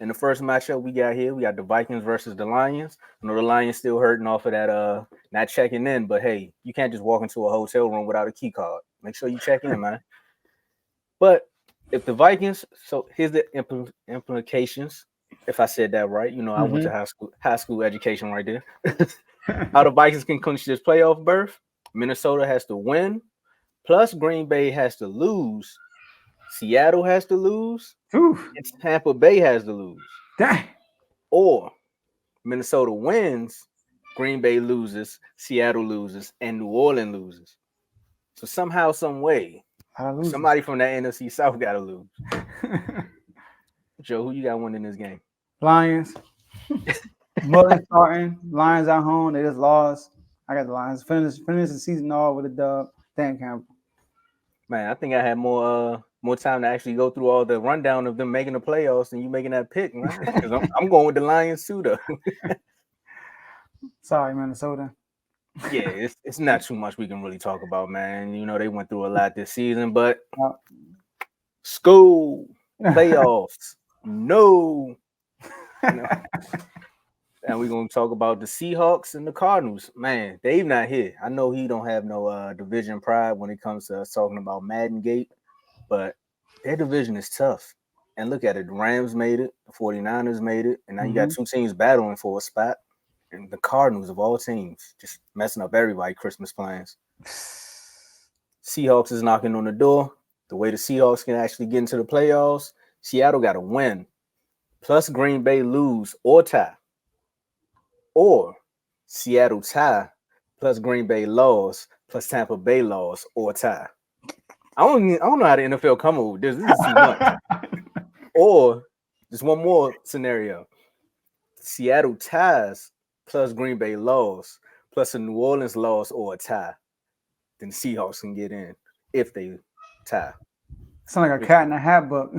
In the first matchup we got here, we got the Vikings versus the Lions. I know the Lions still hurting off of that not checking in, but hey, you can't just walk into a hotel room without a key card. Make sure you check in, man. But if the Vikings, so here's the implications. If I said that right, I went to Mm-hmm. high school education right there. How the Vikings can clinch this playoff berth? Minnesota has to win, plus Green Bay has to lose, Seattle has to lose, Ooh, and Tampa Bay has to lose. dang. Or Minnesota wins, Green Bay loses, Seattle loses, and New Orleans loses. So somehow, some way, A lot of losers. somebody from that NFC South got to lose. Joe, who you got winning this game? Lions. Mullen starting. Lions at home. They just lost. I got the Lions. Finish the season off with a dub. Dan Campbell. Man, I think I had more time to actually go through all the rundown of them making the playoffs than you making that pick, man. Because I'm going with the Lions too, though. Sorry, Minnesota. Yeah, it's not too much we can really talk about, man. They went through a lot this season, but school playoffs, no. You know, and we're gonna talk about the Seahawks and the Cardinals. Man, Dave not here. I know he don't have no division pride when it comes to us talking about Madden Gate, but their division is tough. And look at it, the Rams made it, the 49ers made it, and now you got Mm-hmm. two teams battling for a spot. And the Cardinals of all teams just messing up everybody's Christmas plans. Seahawks is knocking on the door. The way the Seahawks can actually get into the playoffs, Seattle got to win, plus Green Bay lose or tie, or Seattle tie plus Green Bay loss plus Tampa Bay loss or tie. I don't know how the NFL come up with this. This is too much. Or just one more scenario: Seattle ties plus Green Bay loss plus a New Orleans loss or a tie. Then the Seahawks can get in if they tie. Sound like a cat in a hat book.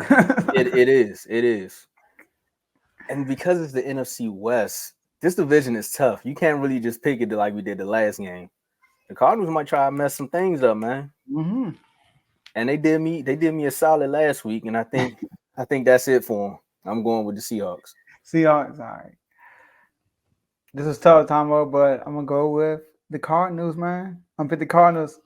It is. And because it's the NFC West, this division is tough. You can't really just pick it like we did the last game. The Cardinals might try to mess some things up, man. Mm-hmm. And they did me a solid last week, and I think that's it for them. I'm going with the Seahawks. Seahawks. All right. This is tough, Tomo, but I'm gonna go with the Cardinals, man. I'm pick the Cardinals.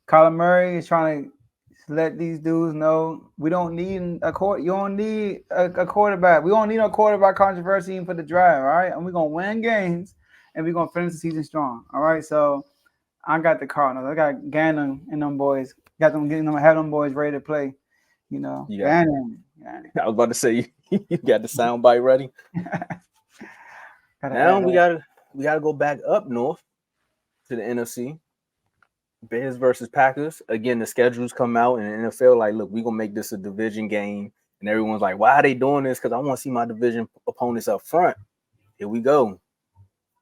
Kyler Murray is trying to let these dudes know we don't need a court. You don't need a quarterback. We don't need a quarterback controversy for the draft, all right? And we're gonna win games, and we're gonna finish the season strong, all right? So I got the Cardinals. I got Gannon and them boys. Got them getting them, have them boys ready to play. You got. Gannon. I was about to say you got the sound bite ready. Gotta Now add we gotta go back up north to the NFC. Bears versus Packers. Again, the schedules come out and the NFL like, look, we're gonna make this a division game. And everyone's like, why are they doing this? Because I want to see my division opponents up front. Here we go.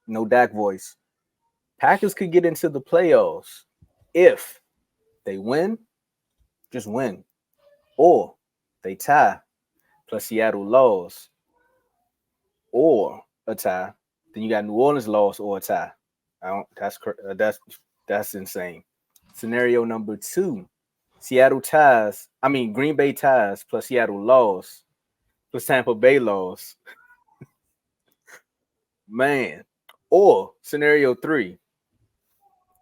No Dak voice. Packers could get into the playoffs if they win, just win. Or they tie, plus Seattle loss, or a tie. Then you got New Orleans loss or a tie. I don't. That's insane. Scenario number two: Seattle ties. I mean Green Bay ties plus Seattle loss plus Tampa Bay loss. Man. Or scenario three: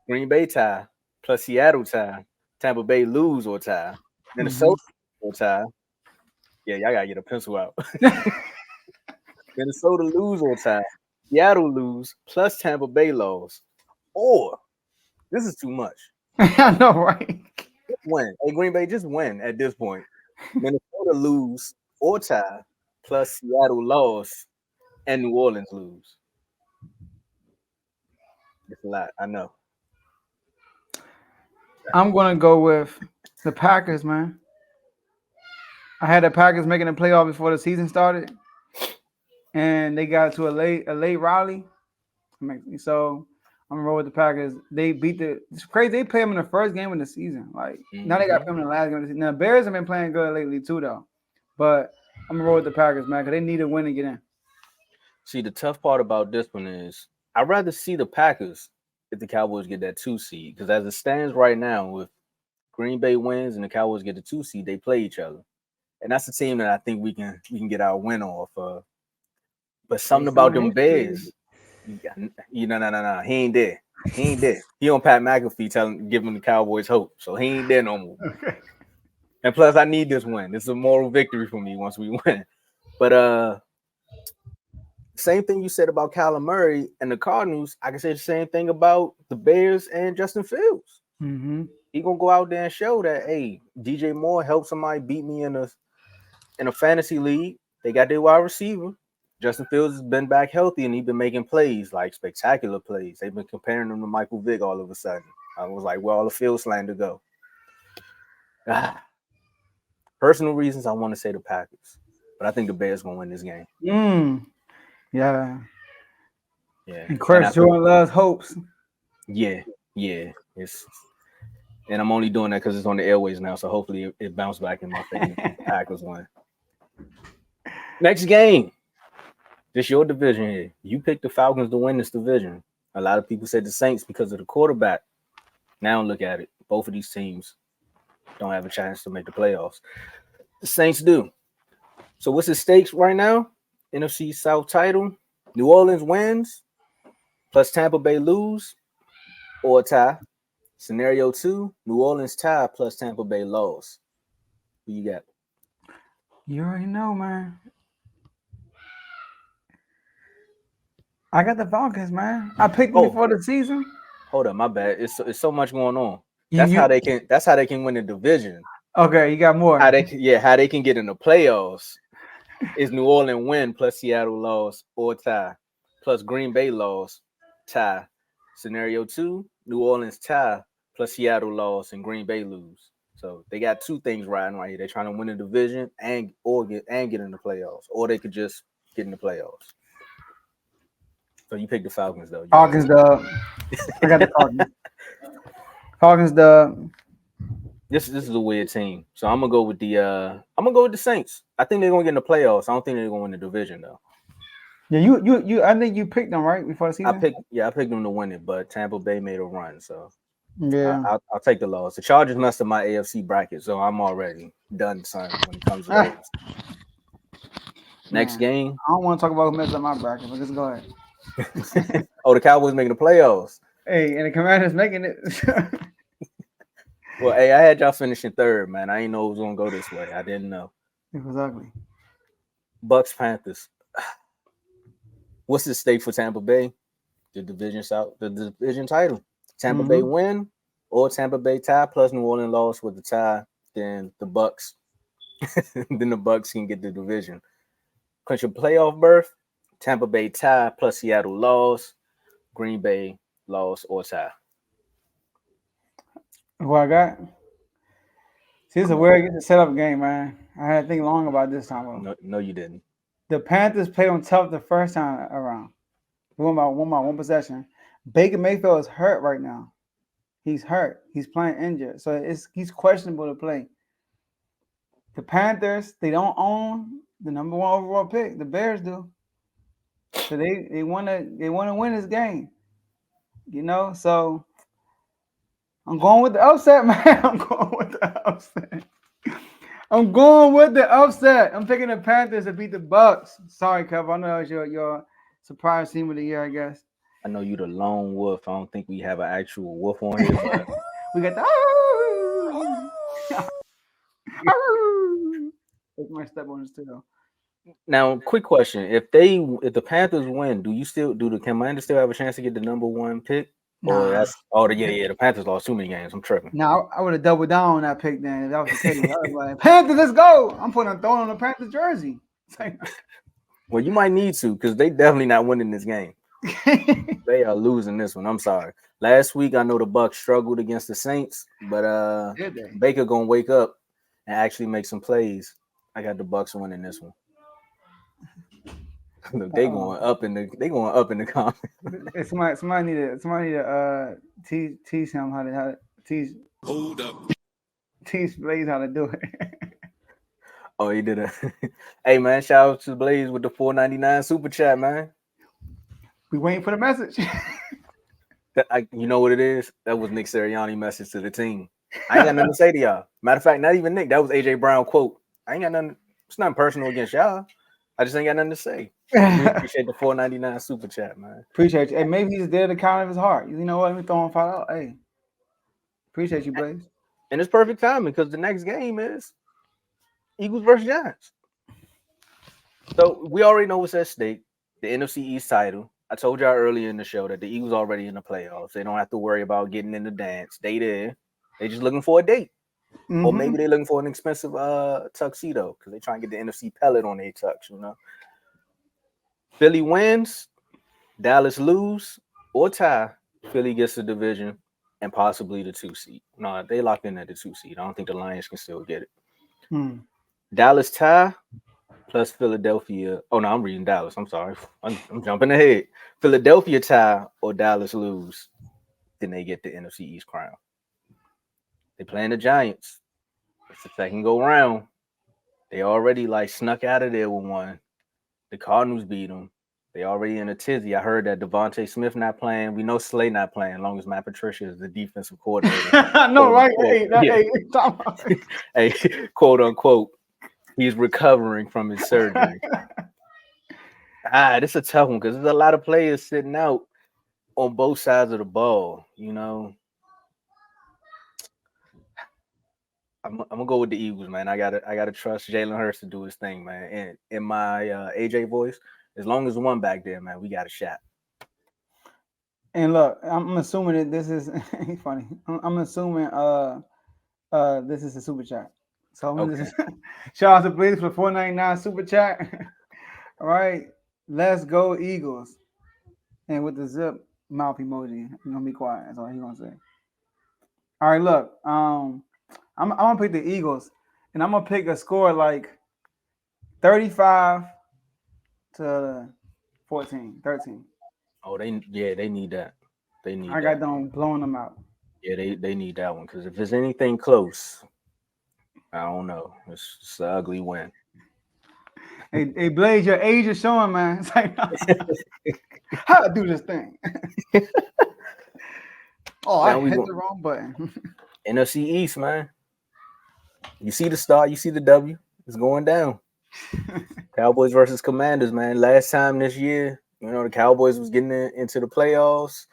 Green Bay tie plus Seattle tie, Tampa Bay lose or tie, that. Minnesota or tie. Yeah, y'all gotta get a pencil out. Minnesota lose or tie, Seattle lose plus Tampa Bay loss. Or this is too much. I know, right? Just win. Hey, Green Bay, just win at this point. Minnesota lose or tie plus Seattle loss and New Orleans lose. It's a lot. I know. I'm gonna go with the Packers, man. I had the Packers making a playoff before the season started, and they got to a late rally. So I'm gonna roll with the Packers. They beat the. It's crazy. They play them in the first game of the season. Like now they got Mm-hmm. them in the last game of the season. Now Bears have been playing good lately too, though. But I'm gonna roll with the Packers, man, because they need a win to get in. See, the tough part about this one is I'd rather see the Packers if the Cowboys get that two seed. Because as it stands right now, if Green Bay wins and the Cowboys get the two seed, they play each other. and that's a team that I think we can get our win off. But something Based about on them history. Bears, no. He ain't there. He ain't there. He on Pat McAfee giving the Cowboys hope. So he ain't there no more. Okay. And plus, I need this win. It's a moral victory for me once we win. But same thing you said about Kyler Murray and the Cardinals. I can say the same thing about the Bears and Justin Fields. Mm-hmm. He gonna go out there and show that, hey, DJ Moore helped somebody beat me in a fantasy league. They got their wide receiver. Justin Fields has been back healthy and he's been making plays, like spectacular plays. They've been comparing him to Michael Vick all of a sudden. I was like, where all the Field slang to go? Personal reasons, I want to say the Packers, but I think the Bears gonna win this game. Yeah. Yeah. And Chris Jordan loves hopes. Yeah. And I'm only doing that because it's on the airways now, so hopefully it bounced back in my favor. The Packers win. Next game. This your division here. You picked the Falcons to win this division. A lot of people said the Saints because of the quarterback. Now look at it. Both of these teams don't have a chance to make the playoffs. The Saints do. So what's the stakes right now? NFC South title. New Orleans wins plus Tampa Bay lose or a tie. Scenario 2, New Orleans tie plus Tampa Bay loss. Who you got? You already know, man. I got the Falcons, man. I picked them before the season. Hold up, my bad. It's so much going on. That's how they can win the division. Okay, you got more. How they can get in the playoffs is New Orleans win plus Seattle loss or tie plus Green Bay loss tie. Scenario 2, New Orleans tie plus Seattle loss and Green Bay lose. So they got two things riding right here. They're trying to win the division and get in the playoffs, or they could just get in the playoffs. So you picked the Falcons though. Falcons dub. I got the Falcons. Falcons dub. This is a weird team. So I'm gonna go with the Saints. I think they're gonna get in the playoffs. I don't think they're gonna win the division though. Yeah, you I think you picked them right before the season. I picked them to win it, but Tampa Bay made a run, so yeah, I'll take the loss. The Chargers messed up my AFC bracket, so I'm already done, son. When it comes to those. Next game. I don't want to talk about who messed up my bracket, but just go ahead. Oh, the Cowboys making the playoffs. Hey, and the Commanders making it. Well, hey, I had y'all finishing third, man. I didn't know it was gonna go this way. I didn't know. It was ugly. Bucks Panthers. What's the stake for Tampa Bay? The division title. Tampa Bay win or Tampa Bay tie plus New Orleans loss with the tie. Then the Bucks. Then the Bucks can get the division. Clinch a playoff berth. Tampa Bay tie plus Seattle loss. Green Bay loss or tie. What I got? See, it's a weird get to set up game, man. I had to think long about this time. No, you didn't. The Panthers played on tough the first time around. We won by one possession. Baker Mayfield is hurt right now. He's hurt. He's playing injured. So he's questionable to play. The Panthers, they don't own the number 1 overall pick. The Bears do. So they wanna win this game. You know, so I'm going with the upset, man. I'm going with the upset. I'm picking the Panthers to beat the Bucks. Sorry, Kev. I know it's your surprise team of the year, I guess. I know you the lone wolf. I don't think we have an actual wolf on here, but we got the Take my step on this too, though. Now, quick question: If the Panthers win, do the Commanders still have a chance to get the number 1 pick? Nah. The Panthers lost too many games. I'm tripping. Now I would have doubled down on that pick then. If that was the case, I was like, Panthers, let's go! I'm throwing on the Panthers jersey. Well, you might need to because they definitely not winning this game. They are losing this one. I'm sorry. Last week I know the Bucs struggled against the Saints, but Baker gonna wake up and actually make some plays. I got the Bucs winning this one. Look, they going up in the comments. Somebody need to teach him how to teach. Hold up. Teach Blaze how to do it. Oh, he did it. Hey man, shout out to Blaze with the $4.99 super chat, man. We waiting for the message. You know what it is? That was Nick Sirianni message to the team. I ain't got nothing to say to y'all. Matter of fact, not even Nick. That was AJ Brown quote. I ain't got nothing. It's not personal against y'all. I just ain't got nothing to say. We appreciate the $4.99 super chat, man. Appreciate you. Hey, maybe he's there to count of his heart. You know what? Let me throw him $5. Hey, appreciate you, Blaze. And it's perfect timing because the next game is Eagles versus Giants. So we already know what's at stake. The NFC East title. I told y'all earlier in the show that the Eagles already in the playoffs. They don't have to worry about getting in the dance. They there. They just looking for a date. Mm-hmm. Or maybe they're looking for an expensive tuxedo because they trying to get the NFC pellet on their tux, you know. Philly wins, Dallas lose, or tie. Philly gets the division and possibly the 2 seed. No, they locked in at the 2 seed. I don't think the Lions can still get it. Dallas tie plus Philadelphia. Oh, no, I'm reading Dallas. I'm sorry. I'm jumping ahead. Philadelphia tie or Dallas lose. Then they get the NFC East crown. They playing the Giants. It's the second go round. They already snuck out of there with one. The Cardinals beat them. They already in a tizzy. I heard that Devontae Smith not playing. We know Slay not playing as long as Matt Patricia is the defensive coordinator. No, right? Hey, quote unquote, he's recovering from his surgery. This is a tough one because there's a lot of players sitting out on both sides of the ball, you know. I'm gonna go with the Eagles, man. I gotta trust Jalen Hurts to do his thing, man. And in my AJ voice, as long as one back there, man, we got a shot. And look, I'm assuming that this is funny. I'm assuming this is a super chat. So okay. Shout out to Blaze for $4.99 super chat. All right, let's go Eagles. And with the zip mouth emoji, I'm gonna be quiet. That's all he's gonna say. All right, look, I'm gonna pick the Eagles, and I'm gonna pick a score like 35 to 14, 13. Oh, they need that. They need. I got them blowing them out. Yeah, they need that one because if there's anything close, I don't know. It's an ugly win. Hey, Blaze, your age is showing, man. It's like, how to do this thing? I hit the wrong button. NFC East, man. You see the star, you see the W. It's going down. Cowboys versus Commanders, man. Last time this year, you know, the Cowboys was getting into the playoffs,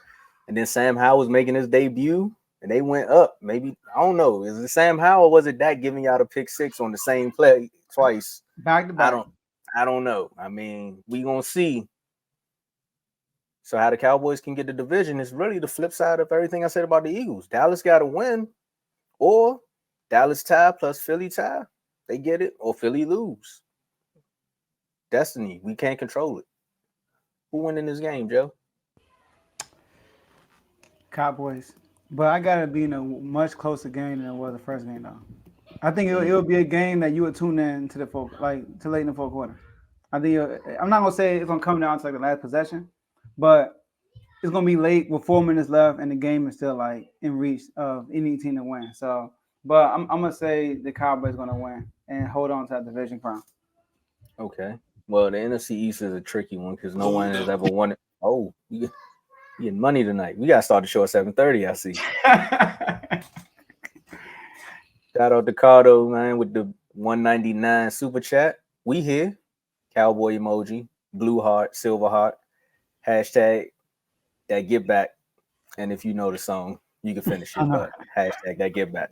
and then Sam Howell was making his debut, and they went up. Maybe, I don't know. Is it Sam Howell or was it Dak giving y'all a pick six on the same play twice? Back to back. I don't know. I mean, we gonna see. So how the Cowboys can get the division is really the flip side of everything I said about the Eagles. Dallas got to win, or Dallas tie plus Philly tie. They get it, or Philly lose. Destiny. We can't control it. Who win in this game, Joe? Cowboys. But I got to be in a much closer game than it was the first game, though. I think it'll be a game that you would tune in to to late in the fourth quarter. I think I'm not gonna say it's gonna come down to the last possession, but it's gonna be late with 4 minutes left, and the game is still in reach of any team to win. So, but I'm gonna say the Cowboys gonna win and hold on to that division crown. Okay. Well, the NFC East is a tricky one because no one has ever won it. Oh, you getting money tonight. We gotta start the show at 7:30. I see. Shout out to Cardo, man, with the $1.99 super chat. We here. Cowboy emoji, blue heart, silver heart, hashtag that get back. And if you know the song, you can finish it, but hashtag that get back.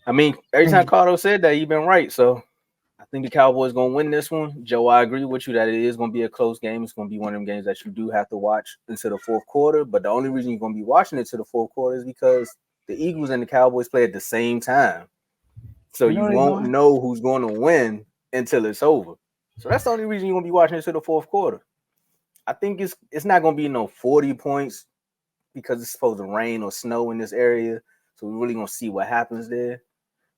I mean, every time Cardo said that, you've been right. So I think the Cowboys going to win this one. Joe, I agree with you that it is going to be a close game. It's going to be one of them games that you do have to watch into the fourth quarter. But the only reason you're going to be watching it to the fourth quarter is because the Eagles and the Cowboys play at the same time. So you won't know who's going to win until it's over. So that's the only reason you're going to be watching it to the fourth quarter. I think it's not going to be no 40 points because it's supposed to rain or snow in this area. So we're really going to see what happens there.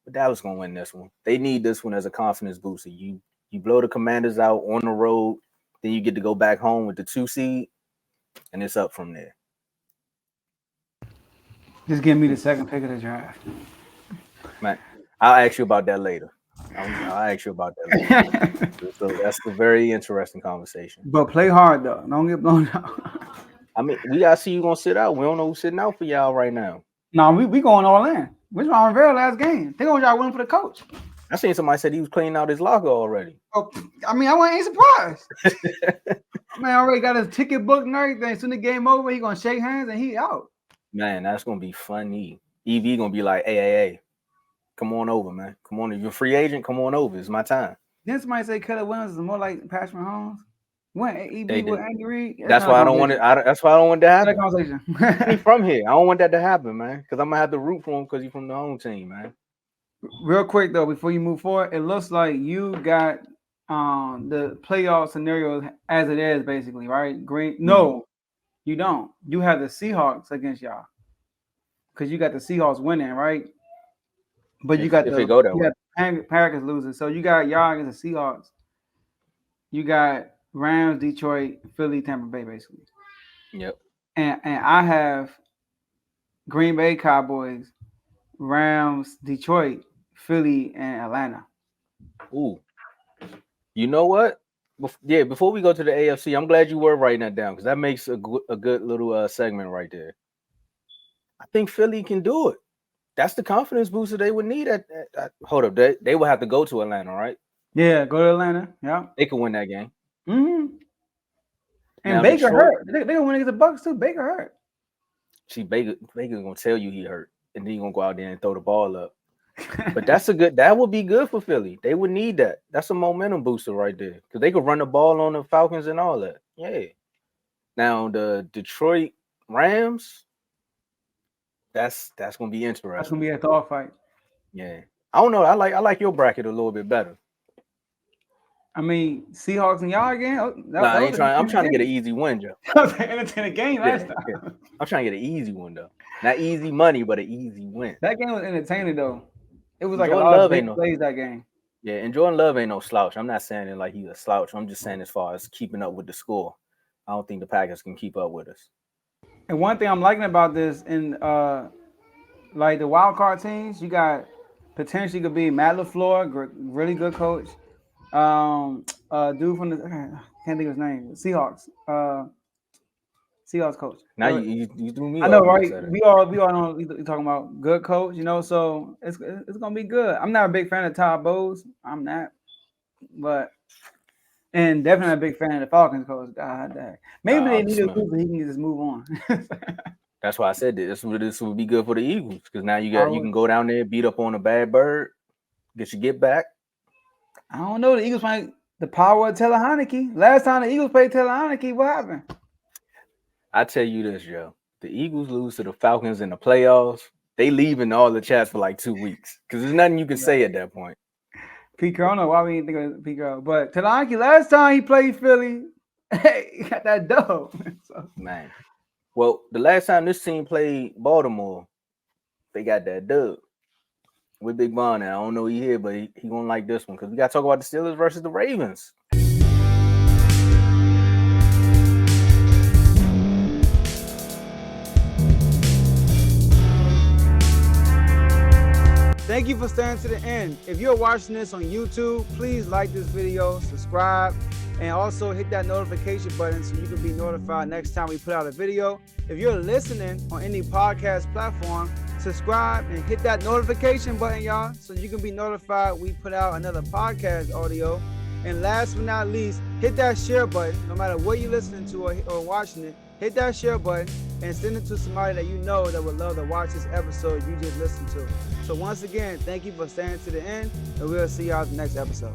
But Dallas going to win this one. They need this one as a confidence booster. You blow the Commanders out on the road, then you get to go back home with the 2 seed, and it's up from there. Just give me the second pick of the draft. Man, I'll ask you about that later. I'll ask you about that later. So that's a very interesting conversation. But play hard, though. Don't get blown out. I mean, we got to see you going to sit out. We don't know who's sitting out for y'all right now. No, we going all in. We Ron Rivera last game. They going to try to win for the coach. I seen somebody said he was cleaning out his locker already. Oh, I mean, I ain't surprised. Man, already got his ticket booked and everything. As soon as the game over, he gonna shake hands and he out. Man, that's gonna be funny. EV gonna be like, hey, come on over, man. Come on, if you're a free agent, come on over. It's my time. Then somebody say Caleb Williams is more like Patrick Mahomes. When EB with Andy Reid. That's why I don't want it. That's why I don't want that to happen. Conversation. He's from here. I don't want that to happen, man. Because I'm gonna have to root for him because he's from the home team, man. Real quick though, before you move forward, it looks like you got the playoff scenario as it is, basically, right? Green. No, you don't. You have the Seahawks against y'all because you got the Seahawks winning, right? But you got the Packers losing, so you got y'all against the Seahawks. You got Rams, Detroit, Philly, Tampa Bay, basically. Yep. And I have Green Bay, Cowboys, Rams, Detroit, Philly, and Atlanta. Ooh. You know what? Before we go to the AFC, I'm glad you were writing that down because that makes a good little segment right there. I think Philly can do it. That's the confidence booster they would need. Hold up, they will have to go to Atlanta, right? Yeah, go to Atlanta. Yeah, they could win that game. Mm-hmm. And now, Baker hurt. They gonna win against the Bucks too. Baker hurt. See, Baker gonna tell you he hurt, and then he gonna go out there and throw the ball up. But that would be good for Philly. They would need that. That's a momentum booster right there because they could run the ball on the Falcons and all that. Yeah. Now the Detroit Rams. That's gonna be interesting. That's gonna be a dog fight. Yeah, I don't know. I like your bracket a little bit better. I mean, Seahawks and y'all again. I ain't trying. I'm trying to get an easy win, Joe. Entertain a game last time. Yeah. I'm trying to get an easy one though. Not easy money, but an easy win. That game was entertaining though. It was like a lot of big plays that game. Yeah, and Jordan Love ain't no slouch. I'm not saying it like he's a slouch. I'm just saying as far as keeping up with the score. I don't think the Packers can keep up with us. And one thing I'm liking about this, in like the wild card teams, you got potentially could be Matt LaFleur, really good coach. Dude from the can't think of his name. Seahawks. Seahawks coach. Now you threw me. I know, right? We all know you're talking about good coach, you know. So it's gonna be good. I'm not a big fan of Todd Bowles. I'm not, but. And definitely a big fan of the Falcons coach. God dang. Maybe they need a move so he can just move on. That's why I said this would be good for the Eagles because now you can go down there, beat up on a bad bird, get back. I don't know. The Eagles find the power of Taylor Heineke. Last time the Eagles played Taylor Heineke, what happened? I tell you this, Joe. The Eagles lose to the Falcons in the playoffs. They leaving all the chats for like 2 weeks because there's nothing you can say at that point. Pete Carroll, I don't know why we didn't think of Pete Carroll, but Talanki, last time he played Philly, he got that dub. So. Man, well, the last time this team played Baltimore, they got that dub with Big Bon. I don't know he here, but he gonna like this one because we got to talk about the Steelers versus the Ravens. Thank you for staying to the end. If you're watching this on YouTube, please like this video, subscribe, and also hit that notification button so you can be notified next time we put out a video. If you're listening on any podcast platform, subscribe and hit that notification button, y'all, so you can be notified we put out another podcast audio. And last but not least, hit that share button, no matter what you're listening to or watching it. Hit that share button and send it to somebody that you know that would love to watch this episode you just listened to. So once again, thank you for staying to the end, and we'll see y'all at the next episode.